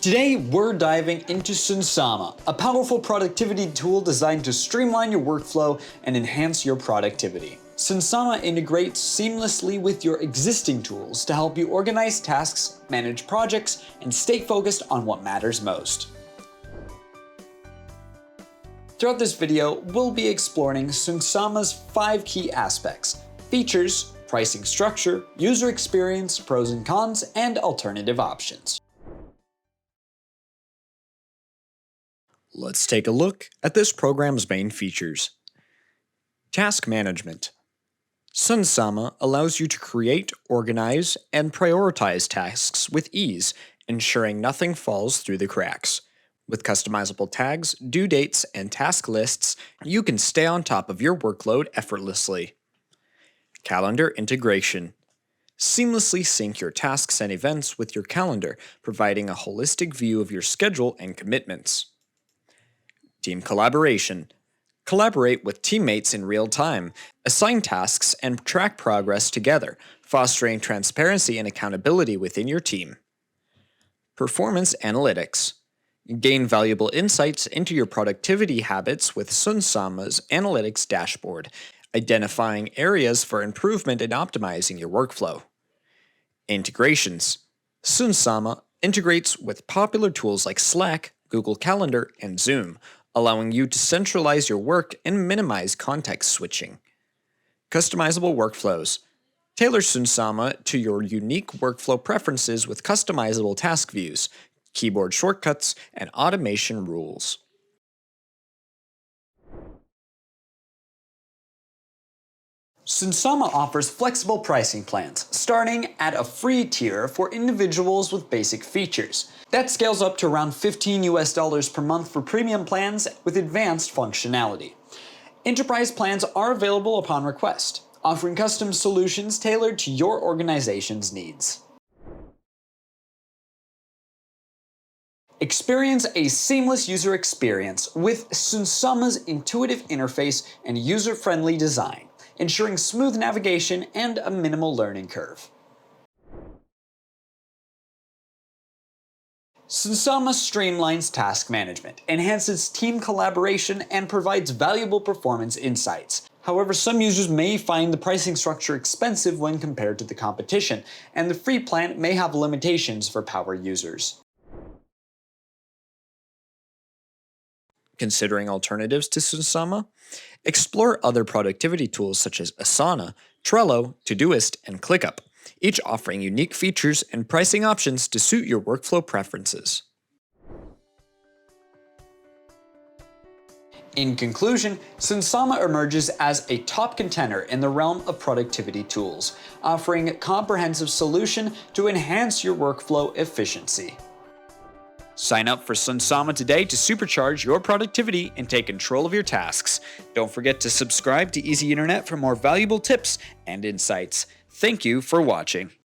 Today, we're diving into Sunsama, a powerful productivity tool designed to streamline your workflow and enhance your productivity. Sunsama integrates seamlessly with your existing tools to help you organize tasks, manage projects, and stay focused on what matters most. Throughout this video, we'll be exploring Sunsama's 5 key aspects: features, pricing structure, user experience, pros and cons, and alternative options. Let's take a look at this program's main features. Task management. Sunsama allows you to create, organize, and prioritize tasks with ease, ensuring nothing falls through the cracks. With customizable tags, due dates, and task lists, you can stay on top of your workload effortlessly. Calendar integration. Seamlessly sync your tasks and events with your calendar, providing a holistic view of your schedule and commitments. Team collaboration. Collaborate with teammates in real time, assign tasks, and track progress together, fostering transparency and accountability within your team. Performance analytics. Gain valuable insights into your productivity habits with Sunsama's analytics dashboard, identifying areas for improvement and optimizing your workflow. Integrations. Sunsama integrates with popular tools like Slack, Google Calendar, and Zoom, allowing you to centralize your work and minimize context switching. Customizable workflows. Tailor Sunsama to your unique workflow preferences with customizable task views, keyboard shortcuts, and automation rules. Sunsama offers flexible pricing plans, starting at a free tier for individuals with basic features. That scales up to around $15 per month for premium plans with advanced functionality. Enterprise plans are available upon request, offering custom solutions tailored to your organization's needs. Experience a seamless user experience with Sunsama's intuitive interface and user-friendly design, ensuring smooth navigation and a minimal learning curve. Sunsama streamlines task management, enhances team collaboration, and provides valuable performance insights. However, some users may find the pricing structure expensive when compared to the competition, and the free plan may have limitations for power users. Considering alternatives to Sunsama? Explore other productivity tools such as Asana, Trello, Todoist, and ClickUp, each offering unique features and pricing options to suit your workflow preferences. In conclusion, Sunsama emerges as a top contender in the realm of productivity tools, offering a comprehensive solution to enhance your workflow efficiency. Sign up for Sunsama today to supercharge your productivity and take control of your tasks. Don't forget to subscribe to EasyInternet for more valuable tips and insights. Thank you for watching.